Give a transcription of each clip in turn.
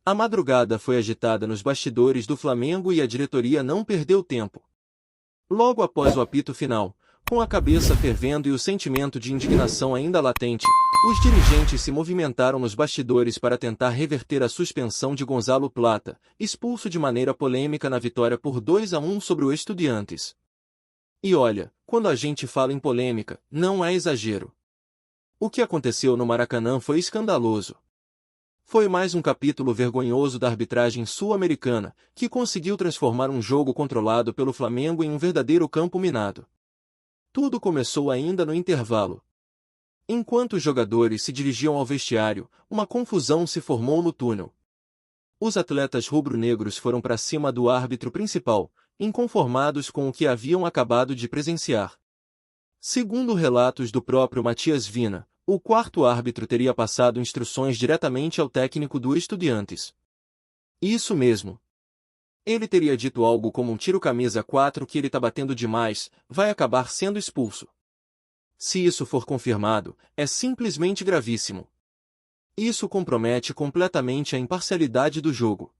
A madrugada foi agitada nos bastidores do Flamengo e a diretoria não perdeu tempo. Logo após o apito final, com a cabeça fervendo e o sentimento de indignação ainda latente, os dirigentes se movimentaram nos bastidores para tentar reverter a suspensão de Gonzalo Plata, expulso de maneira polêmica na vitória por 2-1 sobre o Estudiantes. E olha, quando a gente fala em polêmica, não é exagero. O que aconteceu no Maracanã foi escandaloso. Foi mais um capítulo vergonhoso da arbitragem sul-americana, que conseguiu transformar um jogo controlado pelo Flamengo em um verdadeiro campo minado. Tudo começou ainda no intervalo. Enquanto os jogadores se dirigiam ao vestiário, uma confusão se formou no túnel. Os atletas rubro-negros foram para cima do árbitro principal, inconformados com o que haviam acabado de presenciar. Segundo relatos do próprio Matias Vina, o quarto árbitro teria passado instruções diretamente ao técnico do Estudiantes. Isso mesmo. Ele teria dito algo como um tiro camisa 4 que ele tá batendo demais, vai acabar sendo expulso. Se isso for confirmado, é simplesmente gravíssimo. Isso compromete completamente a imparcialidade do jogo.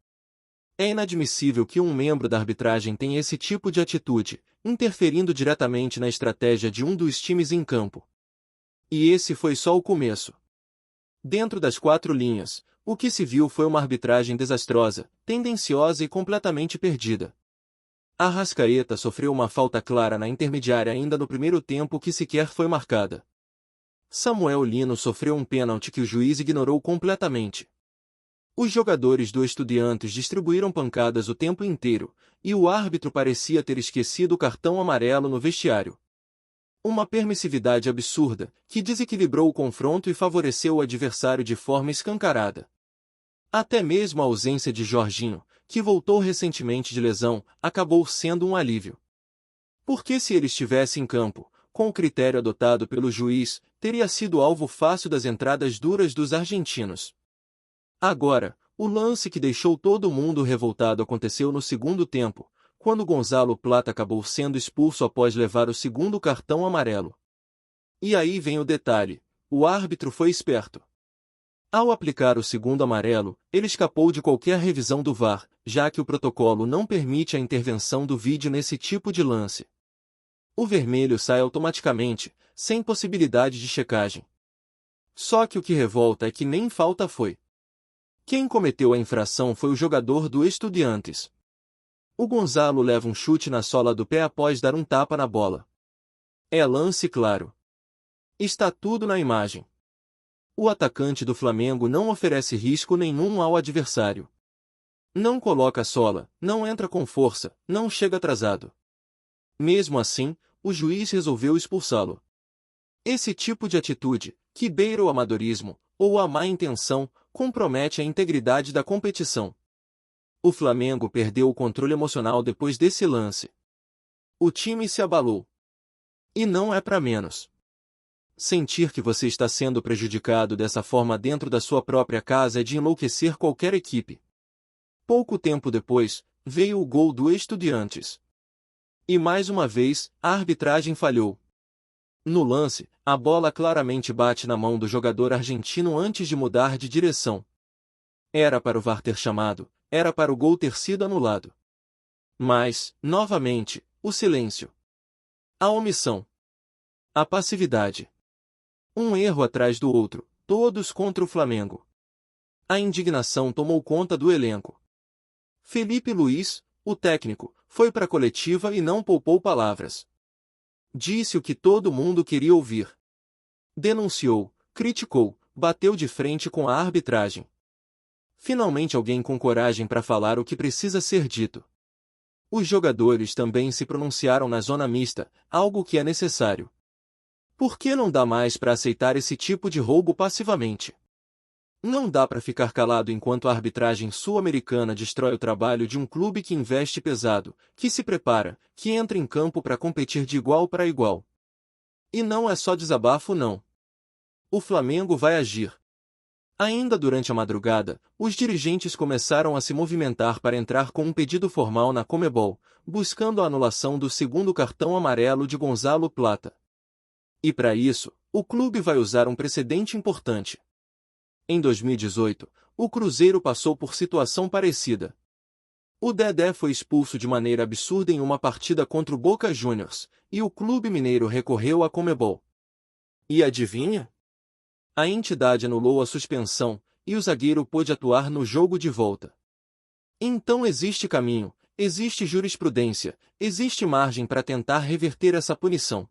É inadmissível que um membro da arbitragem tenha esse tipo de atitude, interferindo diretamente na estratégia de um dos times em campo. E esse foi só o começo. Dentro das 4 linhas, o que se viu foi uma arbitragem desastrosa, tendenciosa e completamente perdida. Arrascaeta sofreu uma falta clara na intermediária ainda no primeiro tempo que sequer foi marcada. Samuel Lino sofreu um pênalti que o juiz ignorou completamente. Os jogadores do Estudiantes distribuíram pancadas o tempo inteiro, e o árbitro parecia ter esquecido o cartão amarelo no vestiário. Uma permissividade absurda, que desequilibrou o confronto e favoreceu o adversário de forma escancarada. Até mesmo a ausência de Jorginho, que voltou recentemente de lesão, acabou sendo um alívio. Porque se ele estivesse em campo, com o critério adotado pelo juiz, teria sido alvo fácil das entradas duras dos argentinos. Agora, o lance que deixou todo mundo revoltado aconteceu no segundo tempo, quando Gonzalo Plata acabou sendo expulso após levar o segundo cartão amarelo. E aí vem o detalhe: o árbitro foi esperto. Ao aplicar o segundo amarelo, ele escapou de qualquer revisão do VAR, já que o protocolo não permite a intervenção do vídeo nesse tipo de lance. O vermelho sai automaticamente, sem possibilidade de checagem. Só que o que revolta é que nem falta foi. Quem cometeu a infração foi o jogador do Estudiantes. O Gonzalo leva um chute na sola do pé após dar um tapa na bola. É lance claro. Está tudo na imagem. O atacante do Flamengo não oferece risco nenhum ao adversário. Não coloca a sola, não entra com força, não chega atrasado. Mesmo assim, o juiz resolveu expulsá-lo. Esse tipo de atitude, que beira o amadorismo, ou a má intenção, compromete a integridade da competição. O Flamengo perdeu o controle emocional depois desse lance. O time se abalou. E não é para menos. Sentir que você está sendo prejudicado dessa forma dentro da sua própria casa é de enlouquecer qualquer equipe. Pouco tempo depois, veio o gol do Estudiantes. E mais uma vez, a arbitragem falhou. No lance, a bola claramente bate na mão do jogador argentino antes de mudar de direção. Era para o VAR ter chamado, era para o gol ter sido anulado. Mas, novamente, o silêncio. A omissão. A passividade. Um erro atrás do outro, todos contra o Flamengo. A indignação tomou conta do elenco. Felipe Luiz, o técnico, foi para a coletiva e não poupou palavras. Disse o que todo mundo queria ouvir. Denunciou, criticou, bateu de frente com a arbitragem. Finalmente alguém com coragem para falar o que precisa ser dito. Os jogadores também se pronunciaram na zona mista, algo que é necessário. Por que não dá mais para aceitar esse tipo de roubo passivamente? Não dá para ficar calado enquanto a arbitragem sul-americana destrói o trabalho de um clube que investe pesado, que se prepara, que entra em campo para competir de igual para igual. E não é só desabafo não. O Flamengo vai agir. Ainda durante a madrugada, os dirigentes começaram a se movimentar para entrar com um pedido formal na Conmebol, buscando a anulação do segundo cartão amarelo de Gonzalo Plata. E para isso, o clube vai usar um precedente importante. Em 2018, o Cruzeiro passou por situação parecida. O Dedé foi expulso de maneira absurda em uma partida contra o Boca Juniors, e o clube mineiro recorreu à Conmebol. E adivinha? A entidade anulou a suspensão, e o zagueiro pôde atuar no jogo de volta. Então existe caminho, existe jurisprudência, existe margem para tentar reverter essa punição.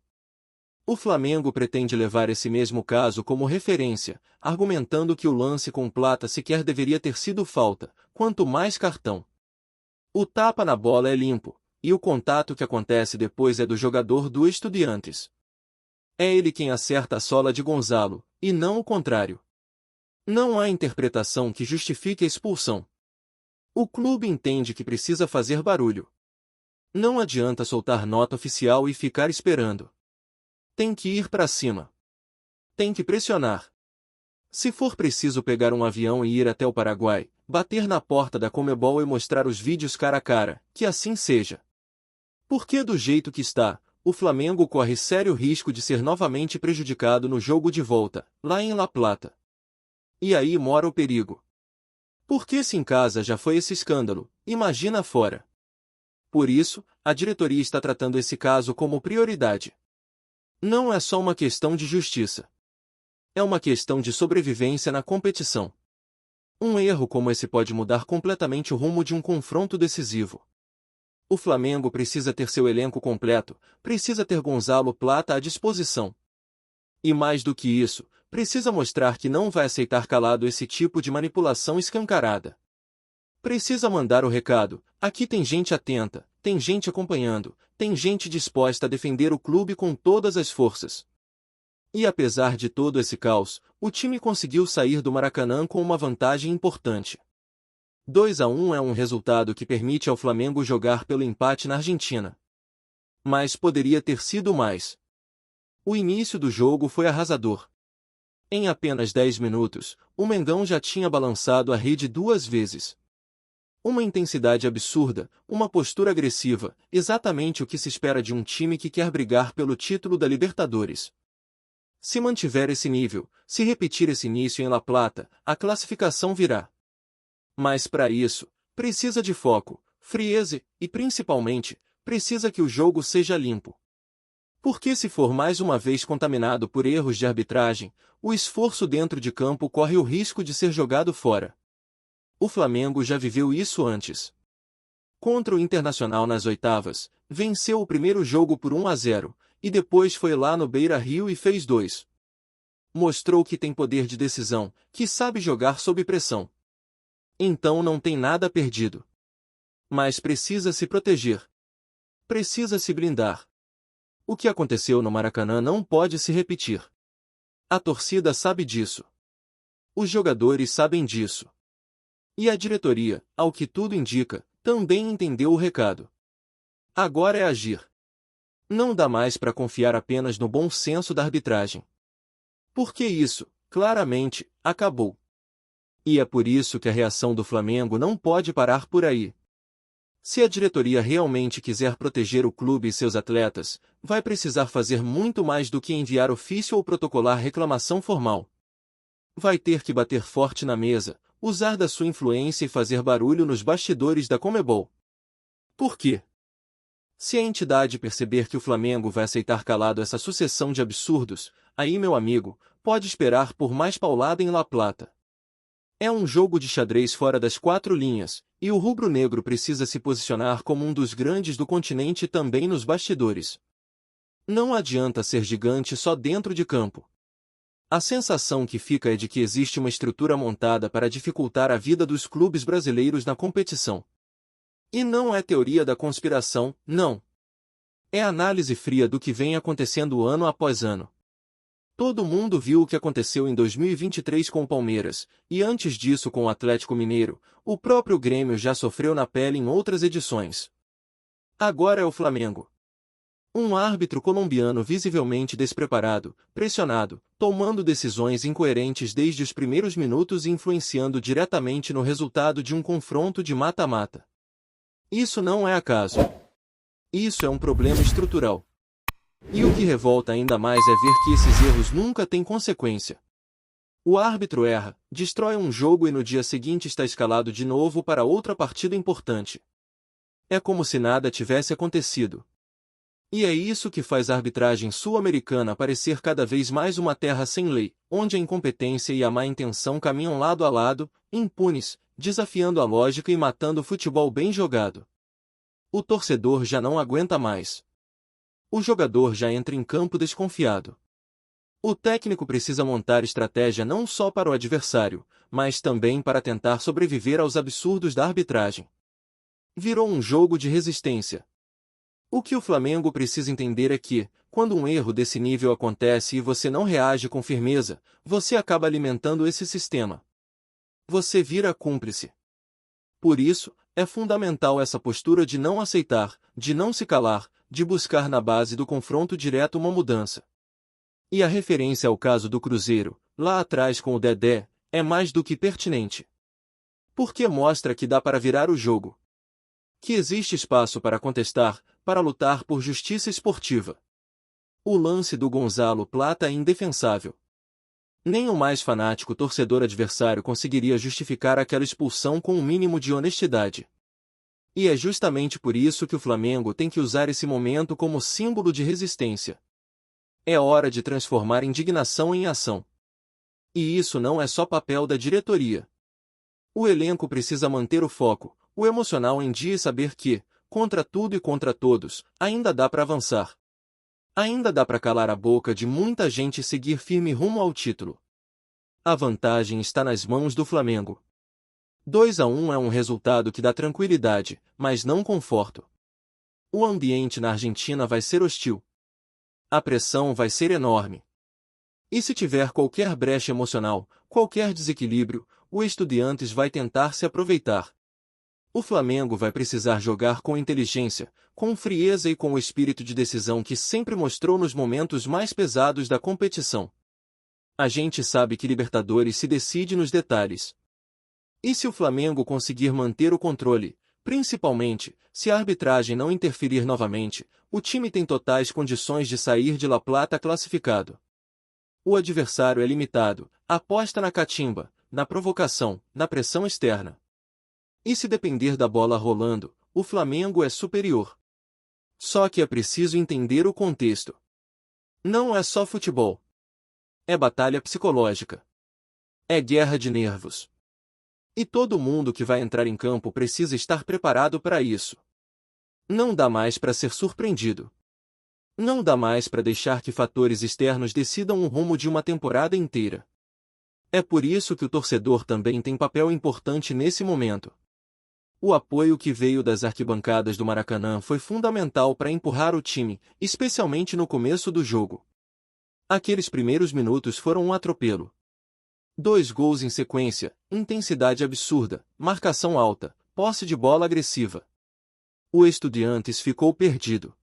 O Flamengo pretende levar esse mesmo caso como referência, argumentando que o lance com Plata sequer deveria ter sido falta, quanto mais cartão. O tapa na bola é limpo, e o contato que acontece depois é do jogador do Estudiantes. É ele quem acerta a sola de Gonzalo, e não o contrário. Não há interpretação que justifique a expulsão. O clube entende que precisa fazer barulho. Não adianta soltar nota oficial e ficar esperando. Tem que ir para cima. Tem que pressionar. Se for preciso pegar um avião e ir até o Paraguai, bater na porta da Conmebol e mostrar os vídeos cara a cara, que assim seja. Porque do jeito que está, o Flamengo corre sério risco de ser novamente prejudicado no jogo de volta, lá em La Plata. E aí mora o perigo. Porque se em casa já foi esse escândalo, imagina fora. Por isso, a diretoria está tratando esse caso como prioridade. Não é só uma questão de justiça. É uma questão de sobrevivência na competição. Um erro como esse pode mudar completamente o rumo de um confronto decisivo. O Flamengo precisa ter seu elenco completo, precisa ter Gonzalo Plata à disposição. E mais do que isso, precisa mostrar que não vai aceitar calado esse tipo de manipulação escancarada. Precisa mandar o recado: aqui tem gente atenta, tem gente acompanhando, tem gente disposta a defender o clube com todas as forças. E apesar de todo esse caos, o time conseguiu sair do Maracanã com uma vantagem importante. 2-1 é um resultado que permite ao Flamengo jogar pelo empate na Argentina. Mas poderia ter sido mais. O início do jogo foi arrasador. Em apenas 10 minutos, o Mengão já tinha balançado a rede 2 vezes. Uma intensidade absurda, uma postura agressiva, exatamente o que se espera de um time que quer brigar pelo título da Libertadores. Se mantiver esse nível, se repetir esse início em La Plata, a classificação virá. Mas para isso, precisa de foco, frieza e, principalmente, precisa que o jogo seja limpo. Porque se for mais uma vez contaminado por erros de arbitragem, o esforço dentro de campo corre o risco de ser jogado fora. O Flamengo já viveu isso antes. Contra o Internacional nas oitavas, venceu o primeiro jogo por 1-0, e depois foi lá no Beira-Rio e fez 2. Mostrou que tem poder de decisão, que sabe jogar sob pressão. Então não tem nada perdido. Mas precisa se proteger. Precisa se blindar. O que aconteceu no Maracanã não pode se repetir. A torcida sabe disso. Os jogadores sabem disso. E a diretoria, ao que tudo indica, também entendeu o recado. Agora é agir. Não dá mais para confiar apenas no bom senso da arbitragem. Porque isso, claramente, acabou. E é por isso que a reação do Flamengo não pode parar por aí. Se a diretoria realmente quiser proteger o clube e seus atletas, vai precisar fazer muito mais do que enviar ofício ou protocolar reclamação formal. Vai ter que bater forte na mesa, usar da sua influência e fazer barulho nos bastidores da Conmebol. Por quê? Se a entidade perceber que o Flamengo vai aceitar calado essa sucessão de absurdos, aí, meu amigo, pode esperar por mais paulada em La Plata. É um jogo de xadrez fora das 4 linhas, e o rubro-negro precisa se posicionar como um dos grandes do continente também nos bastidores. Não adianta ser gigante só dentro de campo. A sensação que fica é de que existe uma estrutura montada para dificultar a vida dos clubes brasileiros na competição. E não é teoria da conspiração, não. É análise fria do que vem acontecendo ano após ano. Todo mundo viu o que aconteceu em 2023 com o Palmeiras, e antes disso com o Atlético Mineiro, o próprio Grêmio já sofreu na pele em outras edições. Agora é o Flamengo. Um árbitro colombiano visivelmente despreparado, pressionado, tomando decisões incoerentes desde os primeiros minutos e influenciando diretamente no resultado de um confronto de mata-mata. Isso não é acaso. Isso é um problema estrutural. E o que revolta ainda mais é ver que esses erros nunca têm consequência. O árbitro erra, destrói um jogo e no dia seguinte está escalado de novo para outra partida importante. É como se nada tivesse acontecido. E é isso que faz a arbitragem sul-americana parecer cada vez mais uma terra sem lei, onde a incompetência e a má intenção caminham lado a lado, impunes, desafiando a lógica e matando o futebol bem jogado. O torcedor já não aguenta mais. O jogador já entra em campo desconfiado. O técnico precisa montar estratégia não só para o adversário, mas também para tentar sobreviver aos absurdos da arbitragem. Virou um jogo de resistência. O que o Flamengo precisa entender é que, quando um erro desse nível acontece e você não reage com firmeza, você acaba alimentando esse sistema. Você vira cúmplice. Por isso, é fundamental essa postura de não aceitar, de não se calar, de buscar na base do confronto direto uma mudança. E a referência ao caso do Cruzeiro, lá atrás com o Dedé, é mais do que pertinente. Porque mostra que dá para virar o jogo. Que existe espaço para contestar, para lutar por justiça esportiva. O lance do Gonzalo Plata é indefensável. Nem o mais fanático torcedor adversário conseguiria justificar aquela expulsão com um mínimo de honestidade. E é justamente por isso que o Flamengo tem que usar esse momento como símbolo de resistência. É hora de transformar indignação em ação. E isso não é só papel da diretoria. O elenco precisa manter o foco, o emocional em dia e saber que, contra tudo e contra todos, ainda dá para avançar. Ainda dá para calar a boca de muita gente e seguir firme rumo ao título. A vantagem está nas mãos do Flamengo. 2-1 é um resultado que dá tranquilidade, mas não conforto. O ambiente na Argentina vai ser hostil. A pressão vai ser enorme. E se tiver qualquer brecha emocional, qualquer desequilíbrio, o Estudiantes vai tentar se aproveitar. O Flamengo vai precisar jogar com inteligência, com frieza e com o espírito de decisão que sempre mostrou nos momentos mais pesados da competição. A gente sabe que Libertadores se decide nos detalhes. E se o Flamengo conseguir manter o controle, principalmente, se a arbitragem não interferir novamente, o time tem totais condições de sair de La Plata classificado. O adversário é limitado, aposta na catimba, na provocação, na pressão externa. E se depender da bola rolando, o Flamengo é superior. Só que é preciso entender o contexto. Não é só futebol. É batalha psicológica. É guerra de nervos. E todo mundo que vai entrar em campo precisa estar preparado para isso. Não dá mais para ser surpreendido. Não dá mais para deixar que fatores externos decidam o rumo de uma temporada inteira. É por isso que o torcedor também tem papel importante nesse momento. O apoio que veio das arquibancadas do Maracanã foi fundamental para empurrar o time, especialmente no começo do jogo. Aqueles primeiros minutos foram um atropelo. 2 gols em sequência, intensidade absurda, marcação alta, posse de bola agressiva. O Estudiantes ficou perdido.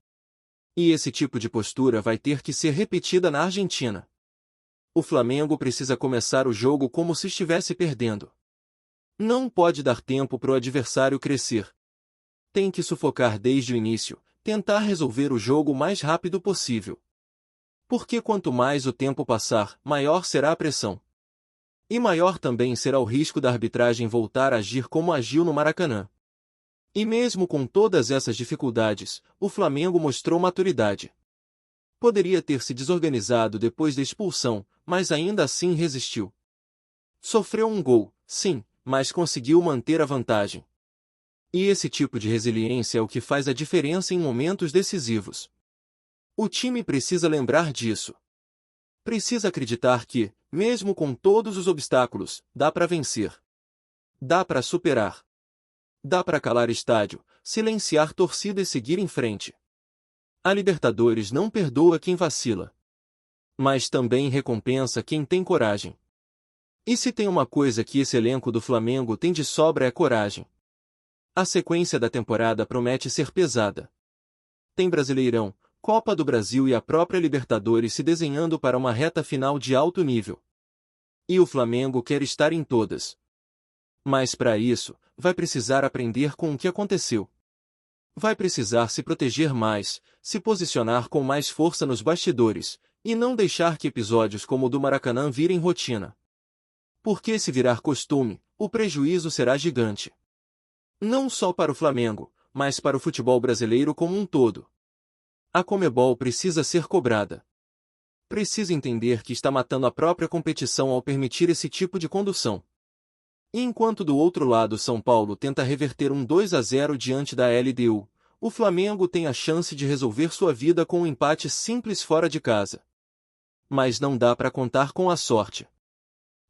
E esse tipo de postura vai ter que ser repetida na Argentina. O Flamengo precisa começar o jogo como se estivesse perdendo. Não pode dar tempo para o adversário crescer. Tem que sufocar desde o início, tentar resolver o jogo o mais rápido possível. Porque quanto mais o tempo passar, maior será a pressão. E maior também será o risco da arbitragem voltar a agir como agiu no Maracanã. E mesmo com todas essas dificuldades, o Flamengo mostrou maturidade. Poderia ter se desorganizado depois da expulsão, mas ainda assim resistiu. Sofreu um gol, sim, mas conseguiu manter a vantagem. E esse tipo de resiliência é o que faz a diferença em momentos decisivos. O time precisa lembrar disso. Precisa acreditar que, mesmo com todos os obstáculos, dá para vencer. Dá para superar. Dá para calar estádio, silenciar torcida e seguir em frente. A Libertadores não perdoa quem vacila. Mas também recompensa quem tem coragem. E se tem uma coisa que esse elenco do Flamengo tem de sobra é coragem. A sequência da temporada promete ser pesada. Tem Brasileirão, Copa do Brasil e a própria Libertadores se desenhando para uma reta final de alto nível. E o Flamengo quer estar em todas. Mas para isso, vai precisar aprender com o que aconteceu. Vai precisar se proteger mais, se posicionar com mais força nos bastidores, e não deixar que episódios como o do Maracanã virem rotina. Porque se virar costume, o prejuízo será gigante. Não só para o Flamengo, mas para o futebol brasileiro como um todo. A Conmebol precisa ser cobrada. Precisa entender que está matando a própria competição ao permitir esse tipo de condução. E enquanto do outro lado São Paulo tenta reverter um 2-0 diante da LDU, o Flamengo tem a chance de resolver sua vida com um empate simples fora de casa. Mas não dá para contar com a sorte.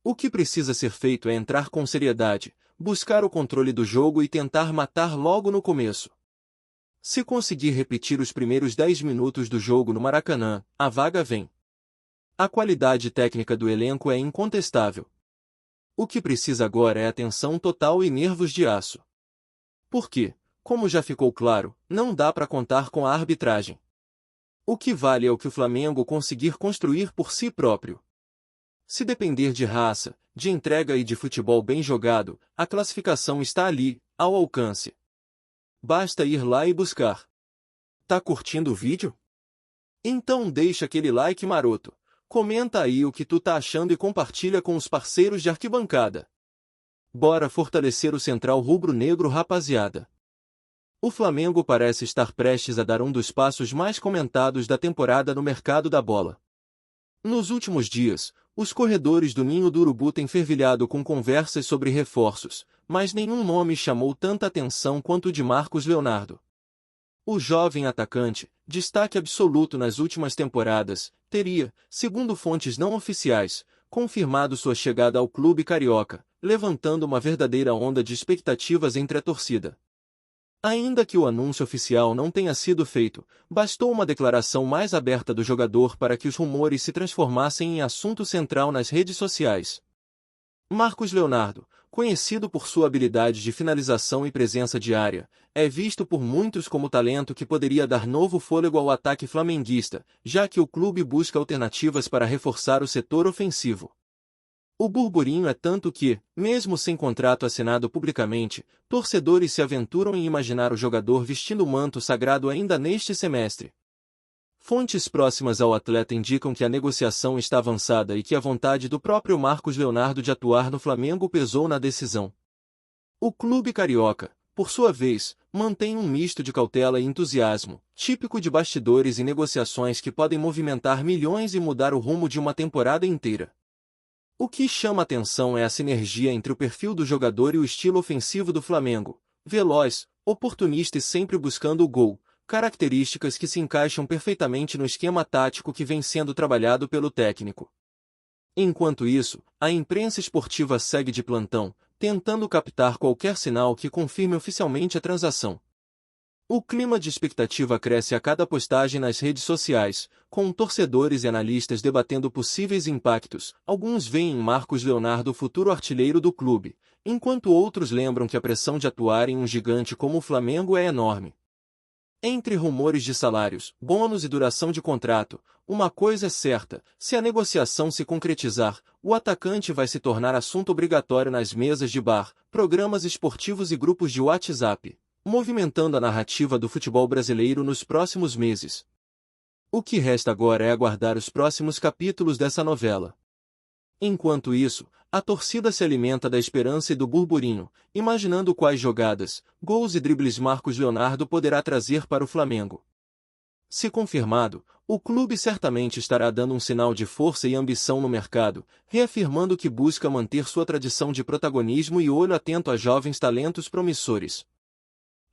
O que precisa ser feito é entrar com seriedade, buscar o controle do jogo e tentar matar logo no começo. Se conseguir repetir os primeiros 10 minutos do jogo no Maracanã, a vaga vem. A qualidade técnica do elenco é incontestável. O que precisa agora é atenção total e nervos de aço. Porque, como já ficou claro, não dá para contar com a arbitragem. O que vale é o que o Flamengo conseguir construir por si próprio. Se depender de raça, de entrega e de futebol bem jogado, a classificação está ali, ao alcance. Basta ir lá e buscar. Tá curtindo o vídeo? Então deixa aquele like maroto. Comenta aí o que tu tá achando e compartilha com os parceiros de arquibancada. Bora fortalecer o Central Rubro-Negro, rapaziada. O Flamengo parece estar prestes a dar um dos passos mais comentados da temporada no mercado da bola. Nos últimos dias, os corredores do Ninho do Urubu têm fervilhado com conversas sobre reforços, mas nenhum nome chamou tanta atenção quanto o de Marcos Leonardo. O jovem atacante, destaque absoluto nas últimas temporadas, teria, segundo fontes não oficiais, confirmado sua chegada ao clube carioca, levantando uma verdadeira onda de expectativas entre a torcida. Ainda que o anúncio oficial não tenha sido feito, bastou uma declaração mais aberta do jogador para que os rumores se transformassem em assunto central nas redes sociais. Marcos Leonardo, conhecido por sua habilidade de finalização e presença diária, é visto por muitos como talento que poderia dar novo fôlego ao ataque flamenguista, já que o clube busca alternativas para reforçar o setor ofensivo. O burburinho é tanto que, mesmo sem contrato assinado publicamente, torcedores se aventuram em imaginar o jogador vestindo o manto sagrado ainda neste semestre. Fontes próximas ao atleta indicam que a negociação está avançada e que a vontade do próprio Marcos Leonardo de atuar no Flamengo pesou na decisão. O clube carioca, por sua vez, mantém um misto de cautela e entusiasmo, típico de bastidores e negociações que podem movimentar milhões e mudar o rumo de uma temporada inteira. O que chama atenção é a sinergia entre o perfil do jogador e o estilo ofensivo do Flamengo, veloz, oportunista e sempre buscando o gol, características que se encaixam perfeitamente no esquema tático que vem sendo trabalhado pelo técnico. Enquanto isso, a imprensa esportiva segue de plantão, tentando captar qualquer sinal que confirme oficialmente a transação. O clima de expectativa cresce a cada postagem nas redes sociais, com torcedores e analistas debatendo possíveis impactos. Alguns veem em Marcos Leonardo o futuro artilheiro do clube, enquanto outros lembram que a pressão de atuar em um gigante como o Flamengo é enorme. Entre rumores de salários, bônus e duração de contrato, uma coisa é certa: se a negociação se concretizar, o atacante vai se tornar assunto obrigatório nas mesas de bar, programas esportivos e grupos de WhatsApp, movimentando a narrativa do futebol brasileiro nos próximos meses. O que resta agora é aguardar os próximos capítulos dessa novela. Enquanto isso, a torcida se alimenta da esperança e do burburinho, imaginando quais jogadas, gols e dribles Marcos Leonardo poderá trazer para o Flamengo. Se confirmado, o clube certamente estará dando um sinal de força e ambição no mercado, reafirmando que busca manter sua tradição de protagonismo e olho atento a jovens talentos promissores.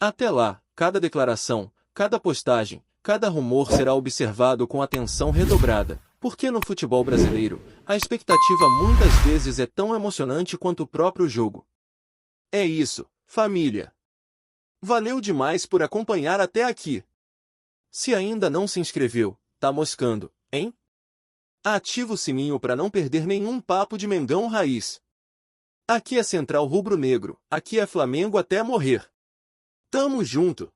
Até lá, cada declaração, cada postagem, cada rumor será observado com atenção redobrada, porque no futebol brasileiro, a expectativa muitas vezes é tão emocionante quanto o próprio jogo. É isso, família. Valeu demais por acompanhar até aqui. Se ainda não se inscreveu, tá moscando, hein? Ativa o sininho para não perder nenhum papo de Mengão Raiz. Aqui é Central Rubro-Negro, aqui é Flamengo até morrer. Tamo junto!